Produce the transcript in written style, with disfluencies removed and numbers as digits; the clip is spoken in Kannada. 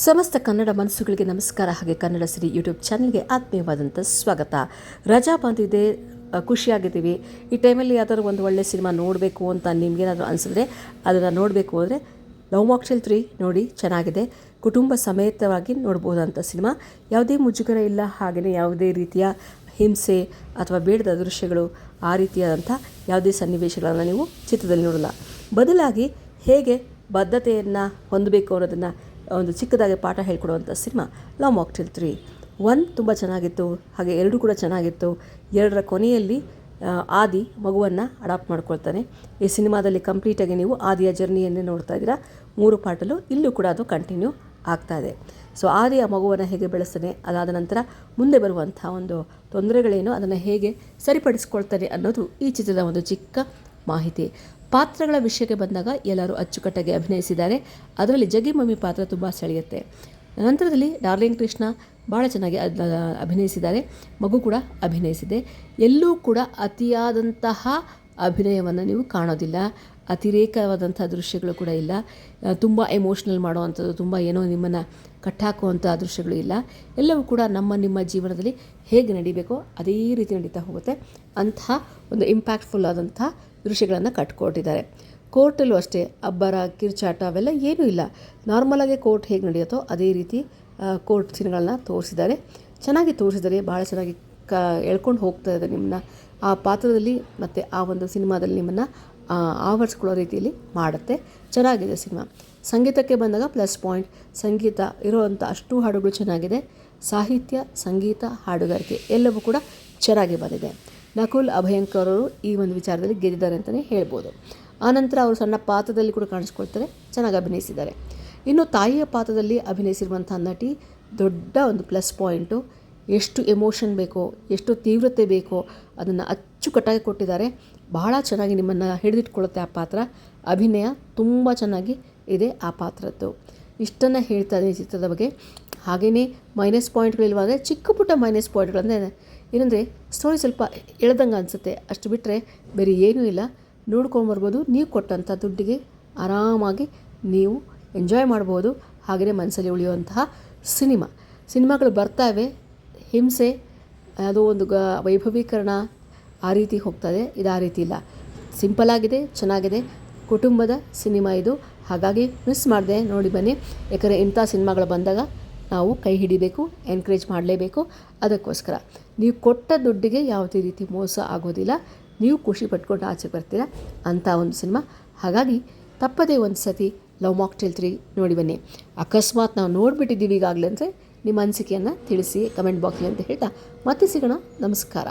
ಸಮಸ್ತ ಕನ್ನಡ ಮನಸ್ಸುಗಳಿಗೆ ನಮಸ್ಕಾರ. ಹಾಗೆ ಕನ್ನಡ ಸಿರಿ ಯೂಟ್ಯೂಬ್ ಚಾನಲ್ಗೆ ಆತ್ಮೀಯವಾದಂಥ ಸ್ವಾಗತ. ರಜಾ ಬಂದಿದೆ, ಖುಷಿಯಾಗಿದ್ದೀವಿ. ಈ ಟೈಮಲ್ಲಿ ಯಾವ್ದಾದ್ರು ಒಂದು ಒಳ್ಳೆ ಸಿನಿಮಾ ನೋಡಬೇಕು ಅಂತ ನಿಮಗೇನಾದರೂ ಅನಿಸಿದ್ರೆ ಅದನ್ನು ನೋಡಬೇಕು ಅಂದರೆ ಲವ್ ಮಾಕ್ಟೇಲ್ 3 ನೋಡಿ, ಚೆನ್ನಾಗಿದೆ. ಕುಟುಂಬ ಸಮೇತವಾಗಿ ನೋಡ್ಬೋದಂಥ ಸಿನಿಮಾ. ಯಾವುದೇ ಮುಜುಗರ ಇಲ್ಲ, ಹಾಗೆಯೇ ಯಾವುದೇ ರೀತಿಯ ಹಿಂಸೆ ಅಥವಾ ಬೇಡದ ದೃಶ್ಯಗಳು, ಆ ರೀತಿಯಾದಂಥ ಯಾವುದೇ ಸನ್ನಿವೇಶಗಳನ್ನು ನೀವು ಚಿತ್ರದಲ್ಲಿ ನೋಡಲ್ಲ. ಬದಲಾಗಿ ಹೇಗೆ ಬದ್ಧತೆಯನ್ನು ಹೊಂದಬೇಕು ಅನ್ನೋದನ್ನು ಒಂದು ಚಿಕ್ಕದಾಗಿ ಪಾಠ ಹೇಳ್ಕೊಡುವಂಥ ಸಿನಿಮಾ ಲವ್ ಮಾಕ್ಟೇಲ್ 3. 1 ತುಂಬ ಚೆನ್ನಾಗಿತ್ತು, ಹಾಗೆ 2 ಕೂಡ ಚೆನ್ನಾಗಿತ್ತು. 2ರ ಕೊನೆಯಲ್ಲಿ ಆದಿ ಮಗುವನ್ನು ಅಡಾಪ್ಟ್ ಮಾಡ್ಕೊಳ್ತಾನೆ. ಈ ಸಿನಿಮಾದಲ್ಲಿ ಕಂಪ್ಲೀಟಾಗಿ ನೀವು ಆದಿಯ ಜರ್ನಿಯನ್ನೇ ನೋಡ್ತಾ ಇದ್ದೀರಾ. 3 ಪಾರ್ಟಲ್ಲೂ ಇಲ್ಲೂ ಕೂಡ ಅದು ಕಂಟಿನ್ಯೂ ಆಗ್ತಾ ಇದೆ. ಸೊ ಆದಿ ಆ ಮಗುವನ್ನು ಹೇಗೆ ಬೆಳೆಸ್ತಾನೆ, ಅದಾದ ನಂತರ ಮುಂದೆ ಬರುವಂಥ ಒಂದು ತೊಂದರೆಗಳೇನು, ಅದನ್ನು ಹೇಗೆ ಸರಿಪಡಿಸ್ಕೊಳ್ತಾನೆ ಅನ್ನೋದು ಈ ಚಿತ್ರದ ಒಂದು ಚಿಕ್ಕ ಮಾಹಿತಿ. ಪಾತ್ರಗಳ ವಿಷಯಕ್ಕೆ ಬಂದಾಗ ಎಲ್ಲರೂ ಅಚ್ಚುಕಟ್ಟಾಗಿ ಅಭಿನಯಿಸಿದ್ದಾರೆ. ಅದರಲ್ಲಿ ಜಗ್ಗಿ ಮಮ್ಮಿ ಪಾತ್ರ ತುಂಬ ಸೆಳೆಯುತ್ತೆ. ನಂತರದಲ್ಲಿ ಡಾರ್ಲಿಂಗ್ ಕೃಷ್ಣ ಭಾಳ ಚೆನ್ನಾಗಿ ಅಭಿನಯಿಸಿದ್ದಾರೆ. ಮಗು ಕೂಡ ಅಭಿನಯಿಸಿದೆ. ಎಲ್ಲೂ ಕೂಡ ಅತಿಯಾದಂತಹ ಅಭಿನಯವನ್ನು ನೀವು ಕಾಣೋದಿಲ್ಲ. ಅತಿರೇಕವಾದಂಥ ದೃಶ್ಯಗಳು ಕೂಡ ಇಲ್ಲ. ತುಂಬ ಎಮೋಷ್ನಲ್ ಮಾಡುವಂಥದ್ದು, ತುಂಬ ಏನೋ ನಿಮ್ಮನ್ನು ಕಟ್ಟಾಕುವಂಥ ದೃಶ್ಯಗಳು ಇಲ್ಲ. ಎಲ್ಲವೂ ಕೂಡ ನಿಮ್ಮ ಜೀವನದಲ್ಲಿ ಹೇಗೆ ನಡಿಬೇಕೋ ಅದೇ ರೀತಿ ನಡೀತಾ ಹೋಗುತ್ತೆ. ಅಂತಹ ಒಂದು ಇಂಪ್ಯಾಕ್ಟ್ಫುಲ್ ಆದಂಥ ದೃಶ್ಯಗಳನ್ನು ಕಟ್ಕೊಟ್ಟಿದ್ದಾರೆ. ಕೋರ್ಟಲ್ಲೂ ಅಷ್ಟೇ ಅಬ್ಬರ, ಕಿರ್ಚಾಟ ಅವೆಲ್ಲ ಏನೂ ಇಲ್ಲ. ನಾರ್ಮಲಾಗಿ ಕೋರ್ಟ್ ಹೇಗೆ ನಡೆಯುತ್ತೋ ಅದೇ ರೀತಿ ಕೋರ್ಟ್ ಸೀನ್ಗಳನ್ನ ತೋರಿಸಿದ್ದಾರೆ. ಚೆನ್ನಾಗಿ ತೋರಿಸಿದ್ದಾರೆ, ಭಾಳ ಚೆನ್ನಾಗಿ ಎಳ್ಕೊಂಡು ಹೋಗ್ತಾ ಇದೆ ನಿಮ್ಮನ್ನ ಆ ಪಾತ್ರದಲ್ಲಿ ಮತ್ತು ಆ ಒಂದು ಸಿನಿಮಾದಲ್ಲಿ ನಿಮ್ಮನ್ನು ಆವರಿಸ್ಕೊಳ್ಳೋ ರೀತಿಯಲ್ಲಿ ಮಾಡುತ್ತೆ. ಚೆನ್ನಾಗಿದೆ ಸಿನಿಮಾ. ಸಂಗೀತಕ್ಕೆ ಬಂದಾಗ ಪ್ಲಸ್ ಪಾಯಿಂಟ್. ಸಂಗೀತ ಇರೋವಂಥ ಅಷ್ಟು ಹಾಡುಗಳು ಚೆನ್ನಾಗಿದೆ. ಸಾಹಿತ್ಯ, ಸಂಗೀತ, ಹಾಡುಗಾರಿಕೆ ಎಲ್ಲವೂ ಕೂಡ ಚೆನ್ನಾಗಿ ಬಂದಿದೆ. ನಕುಲ್ ಅಭಯಂಕರ್ ಅವರು ಈ ಒಂದು ವಿಚಾರದಲ್ಲಿ ಗೆದ್ದಿದ್ದಾರೆ ಅಂತಲೇ ಹೇಳ್ಬೋದು. ಆನಂತರ ಅವರು ಸಣ್ಣ ಪಾತ್ರದಲ್ಲಿ ಕೂಡ ಕಾಣಿಸ್ಕೊಳ್ತಾರೆ, ಚೆನ್ನಾಗಿ ಅಭಿನಯಿಸಿದ್ದಾರೆ. ಇನ್ನು ತಾಯಿಯ ಪಾತ್ರದಲ್ಲಿ ಅಭಿನಯಿಸಿರುವಂಥ ನಟಿ ದೊಡ್ಡ ಒಂದು ಪ್ಲಸ್ ಪಾಯಿಂಟು. ಎಷ್ಟು ಎಮೋಷನ್ ಬೇಕೋ, ಎಷ್ಟು ತೀವ್ರತೆ ಬೇಕೋ ಅದನ್ನು ಅಚ್ಚುಕಟ್ಟಾಗಿ ಕೊಟ್ಟಿದ್ದಾರೆ. ಬಹಳ ಚೆನ್ನಾಗಿ ನಿಮ್ಮನ್ನು ಹಿಡಿದಿಟ್ಕೊಳ್ಳುತ್ತೆ ಆ ಪಾತ್ರ. ಅಭಿನಯ ತುಂಬ ಚೆನ್ನಾಗಿ ಇದೆ ಆ ಪಾತ್ರದ್ದು. ಇಷ್ಟನ್ನು ಹೇಳ್ತಾ ಇದ್ದೀನಿ ಚಿತ್ರದ ಬಗ್ಗೆ. ಹಾಗೆಯೇ ಮೈನಸ್ ಪಾಯಿಂಟ್ಗಳಿರುವಾಗ ಚಿಕ್ಕ ಪುಟ್ಟ ಮೈನಸ್ ಪಾಯಿಂಟ್ಗಳಂದರೆ ಏನಂದರೆ ಸ್ಟೋರಿ ಸ್ವಲ್ಪ ಎಳೆದಂಗೆ ಅನಿಸುತ್ತೆ, ಅಷ್ಟು ಬಿಟ್ಟರೆ ಬೇರೆ ಏನೂ ಇಲ್ಲ. ನೋಡ್ಕೊಂಬರ್ಬೋದು. ನೀವು ಕೊಟ್ಟಂಥ ದುಡ್ಡಿಗೆ ಆರಾಮಾಗಿ ನೀವು ಎಂಜಾಯ್ ಮಾಡ್ಬೋದು. ಹಾಗೆಯೇ ಮನಸ್ಸಲ್ಲಿ ಉಳಿಯುವಂತಹ ಸಿನಿಮಾಗಳು ಬರ್ತಾವೆ. ಹಿಂಸೆ, ಅದು ಒಂದು ವೈಭವೀಕರಣ ಆ ರೀತಿ ಹೋಗ್ತದೆ. ಇದು ಆ ರೀತಿ ಇಲ್ಲ, ಸಿಂಪಲ್ಲಾಗಿದೆ, ಚೆನ್ನಾಗಿದೆ, ಕುಟುಂಬದ ಸಿನಿಮಾ ಇದು. ಹಾಗಾಗಿ ಮಿಸ್ ಮಾಡಿದೆ, ನೋಡಿ ಬನ್ನಿ. ಯಾಕಂದರೆ ಇಂಥ ಸಿನಿಮಾಗಳು ಬಂದಾಗ ನಾವು ಕೈ ಹಿಡಿಬೇಕು, ಎನ್ಕರೇಜ್ ಮಾಡಲೇಬೇಕು. ಅದಕ್ಕೋಸ್ಕರ ನೀವು ಕೊಟ್ಟ ದುಡ್ಡಿಗೆ ಯಾವುದೇ ರೀತಿ ಮೋಸ ಆಗೋದಿಲ್ಲ. ನೀವು ಖುಷಿ ಪಟ್ಕೊಂಡು ಆಚೆ ಬರ್ತೀರಾ ಅಂಥ ಒಂದು ಸಿನಿಮಾ. ಹಾಗಾಗಿ ತಪ್ಪದೇ ಒಂದು ಸತಿ ಲವ್ ಮಾಕ್ಟೇಲ್ 3 ನೋಡಿ ಬನ್ನಿ. ಅಕಸ್ಮಾತ್ ನಾವು ನೋಡಿಬಿಟ್ಟಿದ್ದೀವಿ ಈಗಾಗಲೇ ಅಂದರೆ ನಿಮ್ಮ ಅನಿಸಿಕೆಯನ್ನು ತಿಳಿಸಿ ಕಮೆಂಟ್ ಬಾಕ್ಸಲ್ಲಿ ಅಂತ ಹೇಳ್ತಾ ಮತ್ತೆ ಸಿಗೋಣ. ನಮಸ್ಕಾರ.